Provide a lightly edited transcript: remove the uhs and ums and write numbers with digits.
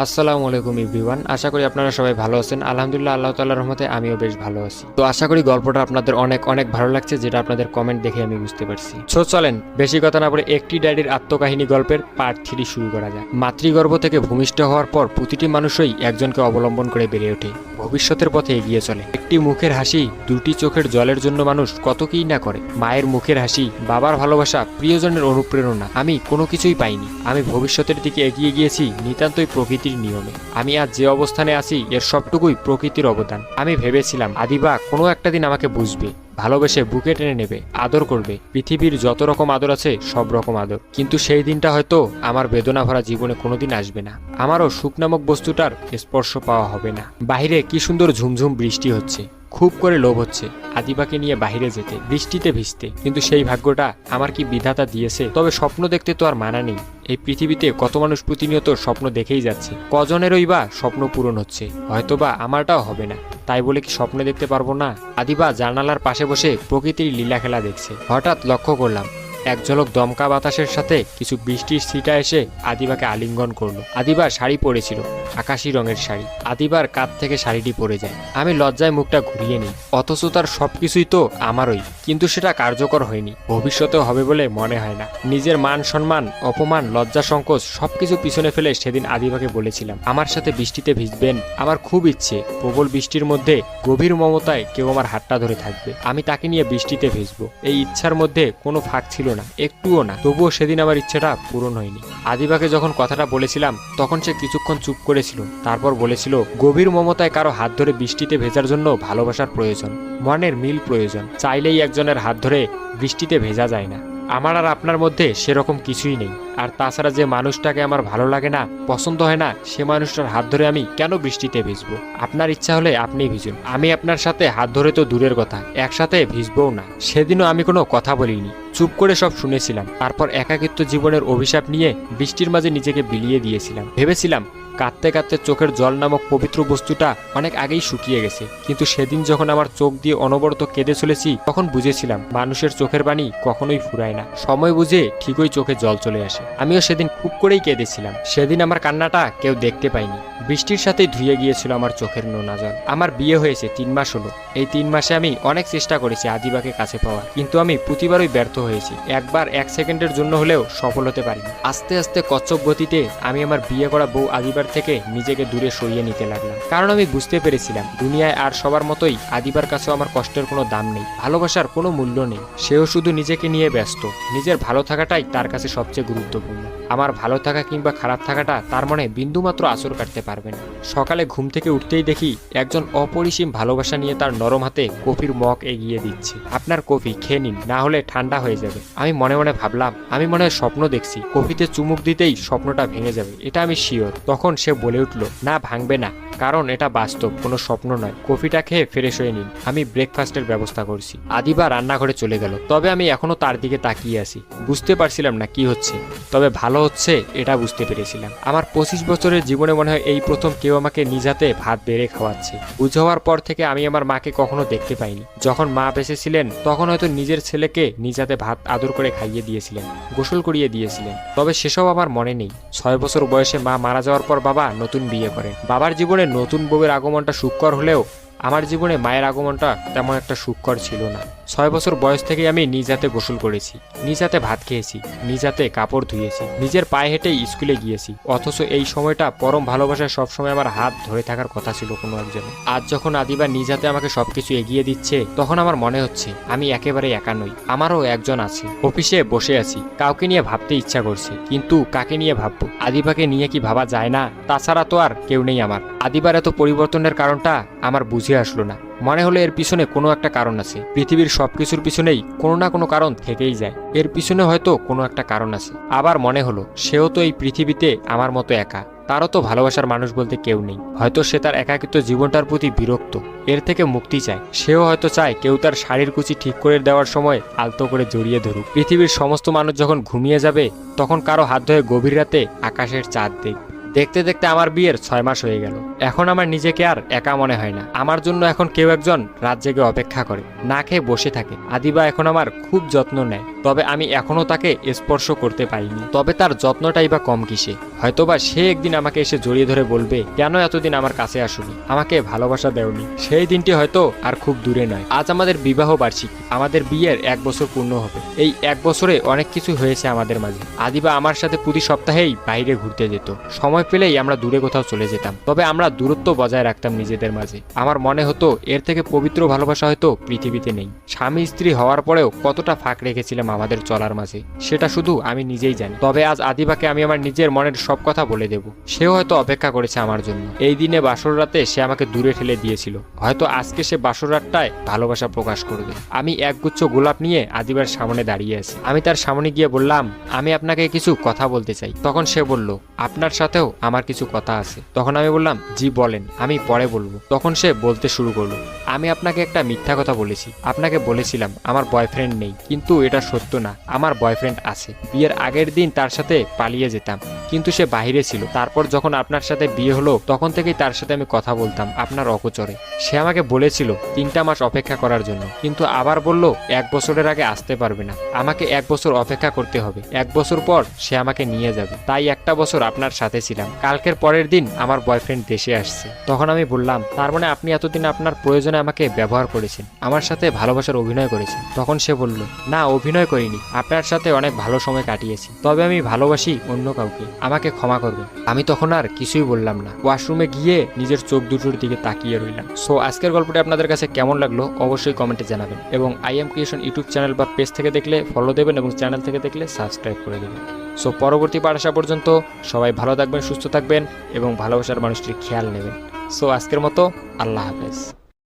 আসসালামু আলাইকুম এভরিওয়ান। আশা করি আপনারা সবাই ভালো আছেন। আলহামদুলিল্লাহ, আল্লাহ তাআলার রহমতে আমিও বেশ ভালো আছি। তো আশা করি গল্পটা আপনাদের অনেক অনেক ভালো লাগছে, যেটা আপনাদের কমেন্ট দেখে আমি বুঝতে পারছি। চলেন বেশি কথা না বলে একটি ডায়েরির আত্মকাহিনী গল্পের পার্ট 3 শুরু করা যাক। মাতৃগর্ভ থেকে ভূমিষ্ঠ হওয়ার পর প্রতিটি মানুষই একজনকে অবলম্বন করে বেড়ে ওঠে, ভবিষ্যতের পথে এগিয়ে চলে। একটি মুখের হাসি, দুটি চোখের জলের জন্য মানুষ কত কিই না করে। মায়ের মুখের হাসি, বাবার ভালোবাসা, প্রিয়জনের অনুপ্রেরণা, আমি কোনো কিছুই পাইনি। আমি ভবিষ্যতের দিকে এগিয়ে গিয়েছি নিতান্তই প্রকৃতির নিয়মে। আমি আজ যে অবস্থানে আছি এর সবটুকুই প্রকৃতির অবদান। আমি ভেবেছিলাম আদিবা কোনো একটা দিন আমাকে বুঝবে, ভালোবেসে বুকে টেনে নেবে, আদর করবে। পৃথিবীর যত রকম আদর আছে সব রকম আদর, কিন্তু সেই দিনটা হয়তো আমার বেদনা ভরা জীবনে কোনোদিন আসবে না। আমারও সুখ নামক বস্তুটার স্পর্শ পাওয়া হবে না। বাহিরে কি সুন্দর ঝুমঝুম বৃষ্টি হচ্ছে, খুব করে লোভ হচ্ছে আদিবাকে নিয়ে বাইরে যেতে, বৃষ্টিতে ভিজতে। কিন্তু সেই ভাগ্যটা আমার কি বিধাতা দিয়েছে? তবে স্বপ্ন দেখতে তো আর মানা নেই। এই পৃথিবীতে কত মানুষ প্রতিনিয়ত স্বপ্ন দেখেই যাচ্ছে, কজনেরই বা স্বপ্ন পূরণ হচ্ছে, হয়তোবা আমারটাও হবে না। তাই বলে কি স্বপ্ন দেখতে পারবো না? আদিবা জানালার পাশে বসে প্রকৃতির লীলা খেলা দেখছে। হঠাৎ লক্ষ্য করলাম এক ঝলক দমকা বাতাসের সাথে কিছু বৃষ্টির ছিটা এসে আদিবাকে আলিঙ্গন করলো। আদিবার শাড়ি পরেছিল, আকাশি রঙের শাড়ি। আদিবার কাঁধ থেকে শাড়িটি পরে যায়। আমি লজ্জায় মুখটা ঘুরিয়ে নিই, অথচ তার সবকিছুই তো আমারই। কিন্তু সেটা কার্যকর হয়নি, ভবিষ্যতেও হবে বলে মনে হয় না। নিজের মান সম্মান, অপমান, লজ্জা, সংকোচ সবকিছু পিছনে ফেলে সেদিন আদিবাকে বলেছিলাম আমার সাথে বৃষ্টিতে ভিজবেন। আমার খুব ইচ্ছে প্রবল বৃষ্টির মধ্যে গভীর মমতায় কেউ আমার হাতটা ধরে থাকবে, আমি তাকে নিয়ে বৃষ্টিতে ভিজবো। এই ইচ্ছার মধ্যে কোনো ফাঁক ছিল না, একটুও না। তবুও সেদিন আমার ইচ্ছাটা পূরণ হয়নি। আদিবাকে যখন কথাটা বলেছিলাম তখন সে কিছুক্ষণ চুপ করেছিল, তারপর বলেছিল, গভীর মমতায় কারো হাত ধরে বৃষ্টিতে ভেজার জন্য ভালোবাসার প্রয়োজন, মনের মিল প্রয়োজন। চাইলেই একজনের হাত ধরে বৃষ্টিতে ভেজা যায় না। আমার আর আপনার মধ্যে সেরকম কিছুই নেই। আর তাছাড়া যে মানুষটাকে আমার ভালো লাগে না, পছন্দ হয় না, সে মানুষটার হাত ধরে আমি কেন বৃষ্টিতে ভিজবো? আপনার ইচ্ছা হলে আপনি ভিজুন, আমি আপনার সাথে হাত ধরে তো দূরের কথা, একসাথে ভিজবও না। সেদিনও আমি কোনো কথা বলিনি, চুপ করে সব শুনেছিলাম। তারপর একাকিত্ব জীবনের অভিশাপ নিয়ে বৃষ্টির মাঝে নিজেকে বিলিয়ে দিয়েছিলাম। ভেবেছিলাম কাঁদতে কাঁদতে চোখের জল নামক পবিত্র বস্তুটা অনেক আগেই শুকিয়ে গেছে। কিন্তু সেদিন যখন আমার চোখ দিয়ে অনবরত কেঁদে চলেছি তখন বুঝেছিলাম মানুষের চোখের পানি কখনোই ফুরায় না, সময় বুঝে ঠিকই চোখে জল চলে আসে। আমিও সেদিন খুব করেই কেঁদেছিলাম। সেদিন আমার কান্নাটা কেউ দেখতে পায়নি, বৃষ্টির সাথেই ধুয়ে গিয়েছিল আমার চোখের নোনা জল। আমার বিয়ে হয়েছে 3 মাস হলো। এই 3 মাসে আমি অনেক চেষ্টা করেছি আদিবাকে কাছে পাওয়ার, কিন্তু আমি প্রতিবারই ব্যর্থ হয়েছি। একবার 1 সেকেন্ডের জন্য হলেও সফল হতে পারিনি। আস্তে আস্তে কচ্ছপ গতিতে আমি আমার বিয়ে করা বউ আদিবার থেকে নিজেকে দূরে সরিয়ে নিতে লাগলাম। কারণ আমি বুঝতে পেরেছিলাম দুনিয়ায় আর সবার মতোই আদিবার কাছেও আমার কষ্টের কোনো দাম নেই, ভালোবাসার কোনো মূল্য নেই। সেও শুধু নিজেকে নিয়ে ব্যস্ত, নিজের ভালো থাকাটাই তার কাছে সবচেয়ে গুরুত্বপূর্ণ। আমার ভালো থাকা কিংবা খারাপ থাকাটা তার মনে বিন্দুমাত্র আঁচড় কাটতে পারবে না। সকালে ঘুম থেকে উঠতেই দেখি একজন অপরিসীম ভালোবাসা নিয়ে তার নরম হাতে কফির মগ এগিয়ে দিচ্ছে। আপনার কফি, খেয়ে নিন, না হলে ঠান্ডা হয়ে যাবে। আমি মনে মনে ভাবলাম আমি মনে হয় স্বপ্ন দেখছি, কফিতে চুমুক দিতেই স্বপ্নটা ভেঙে যাবে, এটা আমি শিওর। তখন সে বলে উঠল, না ভাঙবে না, কারণ এটা বাস্তব, কোনো স্বপ্ন নয়। কফিটা খেয়ে ফ্রেশ হয়ে নিন, আমি ব্রেকফাস্টের ব্যবস্থা করছি। আদিবা রান্নাঘরে চলে গেল, তবে আমি এখনো তার দিকে তাকিয়ে আছি। বুঝতে পারছিলাম না কি হচ্ছে, তবে ভালো হচ্ছে এটা বুঝতে পেরেছিলাম। আমার 25 বছরের জীবনে মনে হয় এই প্রথম কেউ আমাকে নিজ হাতে ভাত বেড়ে খাওয়াচ্ছে। বুঝ হওয়ার পর থেকে আমি আমার মাকে কখনো দেখতে পাইনি। যখন মা বেঁচে ছিলেন তখন হয়তো নিজের ছেলেকে নিজ হাতে ভাত আদর করে খাইয়ে দিয়েছিলেন, গোসল করিয়ে দিয়েছিলেন। তবে সেসব আমার মনে নেই। 6 বছর বয়সে মা মারা যাওয়ার পর বাবা নতুন বিয়ে করেন। বাবার জীবনে নতুন বউয়ের আগমনটা সুখকর হলেও আমার জীবনে মায়ের আগমনটা তেমন একটা সুখকর ছিল না। 6 বছর বয়স থেকে আমি নিজ হাতে গোসল করেছি, নিজ হাতে ভাত খেয়েছি, নিজ হাতে কাপড় ধুয়েছি, নিজের পায়ে হেঁটেই স্কুলে গিয়েছি। অথচ এই সময়টা পরম ভালোবাসায় সবসময় আমার হাত ধরে থাকার কথা ছিল কোনো একজন। আজ যখন আদিবা নিজ হাতে আমাকে সবকিছু এগিয়ে দিচ্ছে তখন আমার মনে হচ্ছে আমি একেবারে একা নই, আমারও একজন আছে। অফিসে বসে আছি, কাউকে নিয়ে ভাবতে ইচ্ছা করছে, কিন্তু কাকে নিয়ে ভাববো? আদিবাকে নিয়ে কি ভাবা যায় না? তাছাড়া তো আর কেউ নেই আমার। আদিবার এত পরিবর্তনের কারণটা আমার বুঝে আসলো না। মনে হলো এর পিছনে কোনো একটা কারণ আছে। পৃথিবীর সবকিছুর পিছনেই কোনো না কোনো কারণ থেকেই যায়, এর পিছনে হয়তো কোনো একটা কারণ আছে। আবার মনে হলো সেও তো এই পৃথিবীতে আমার মতো একা, তারও তো ভালোবাসার মানুষ বলতে কেউ নেই। হয়তো সে তার একাকিত্ব জীবনটার প্রতি বিরক্ত, এর থেকে মুক্তি চায়। সেও হয়তো চায় কেউ তার শাড়ির কুচি ঠিক করে দেওয়ার সময় আলতো করে জড়িয়ে ধরুক। পৃথিবীর সমস্ত মানুষ যখন ঘুমিয়ে যাবে তখন কারো হাত ধরে গভীর রাতে আকাশের চাঁদ দেখবে। দেখতে দেখতে আমার বিয়ের 6 মাস হয়ে গেল। এখন আমার নিজেকে আর একা মনে হয় না। আমার জন্য এখন কেউ একজন রাত জেগে অপেক্ষা করে, না খেয়ে বসে থাকে। আদিবা এখন আমার খুব যত্ন নেয়, তবে আমি এখনো তাকে স্পর্শ করতে পারিনি। তবে তার যত্নটাই বা কম কিসে? হয়তোবা সে একদিন আমাকে এসে জড়িয়ে ধরে বলবে, কেন এতদিন আমার কাছে আসোনি, আমাকে ভালোবাসা দেওনি। সেই দিনটি হয়তো আর খুব দূরে নয়। আজ আমাদের বিবাহ বার্ষিকী, আমাদের বিয়ের 1 বছর পূর্ণ হবে। এই 1 বছরে অনেক কিছু হয়েছে আমাদের মাঝে। আদিবা আমার সাথে প্রতি সপ্তাহেই বাইরে ঘুরতে যেত। সময় পেলেই আমরা দূরে কোথাও চলে যেতাম, তবে আমরা দূরত্ব বজায় রাখতাম নিজেদের মাঝে। আমার মনে হতো এর থেকে পবিত্র ভালোবাসা হয়তো পৃথিবীতে নেই। স্বামী স্ত্রী হওয়ার পরেও কতটা ফাঁক রেখেছিলাম আমাদের চলার মাঝে, সেটা শুধু আমি নিজেই জানি। তবে আজ আদিবাকে আমি আমার নিজের মনের সব কথা বলে দেব। সেও হয়তো অপেক্ষা করেছে আমার জন্য। এই দিনে বাসর রাতে সে আমাকে দূরে ঠেলে দিয়েছিল, হয়তো আজকে সে বাসর রাতটায় ভালোবাসা প্রকাশ করবে। আমি একগুচ্ছ গোলাপ নিয়ে আদিবার সামনে দাঁড়িয়ে আছি। আমি তার সামনে গিয়ে বললাম, আমি আপনাকে কিছু কথা বলতে চাই। তখন সে বলল, আপনার সাথেও আমার কিছু কথা আছে। তখন আমি বললাম, জি বলেন, আমি পরে বলবো। তখন সে বলতে শুরু করলো, আমি আপনাকে একটা মিথ্যা কথা বলেছি। আপনাকে বলেছিলাম আমার বয়ফ্রেন্ড নেই, কিন্তু এটা সত্য না, আমার বয়ফ্রেন্ড আছে। বিয়ের আগের দিন তার সাথে পালিয়ে যেতাম, কিন্তু সে বাইরে ছিল। তারপর যখন আপনার সাথে বিয়ে হলো, তখন থেকেই তার সাথে আমি কথা বলতাম আপনার অগোচরে। সে আমাকে বলেছিল 3টা মাস অপেক্ষা করার জন্য, কিন্তু আবার বলল 1 বছরের আগে আসতে পারবে না, আমাকে 1 বছর অপেক্ষা করতে হবে। 1 বছর পর সে আমাকে নিয়ে যাবে। তাই 1টা বছর আপনার সাথে ছিলাম। কালকের পরের দিন আমার বয়ফ্রেন্ড দেশে আসছে। তখন আমি বললাম, তার মানে আপনি এতদিন আপনার প্রয়োজনে আমাকে ব্যবহার করেছেন, আমার সাথে ভালোবাসার অভিনয় করেছেন। তখন সে বলল, না, অভিনয় করিনি, আপনার সাথে অনেক ভালো সময় কাটিয়েছি, তবে আমি ভালোবাসি অন্য কাউকে, আমাকে ক্ষমা করবেন। আমি তখন আর কিছুই বললাম না, ওয়াশরুমে গিয়ে নিজের চোখ দুটোর দিকে তাকিয়ে রইলাম। সো আজকের গল্পটি আপনাদের কাছে কেমন লাগলো অবশ্যই কমেন্টে জানাবেন, এবং I am creation YouTube channel বা পেজ থেকে দেখলে ফলো দেবেন, এবং চ্যানেল থেকে দেখলে সাবস্ক্রাইব করে দেবেন। সো পরবর্তী পাঠ আসা পর্যন্ত সবাই ভালো থাকবেন, সুস্থ থাকবেন, এবং ভালোবাসার মানুষটির খেয়াল নেবেন। সো আজকের মতো আল্লাহ হাফেজ।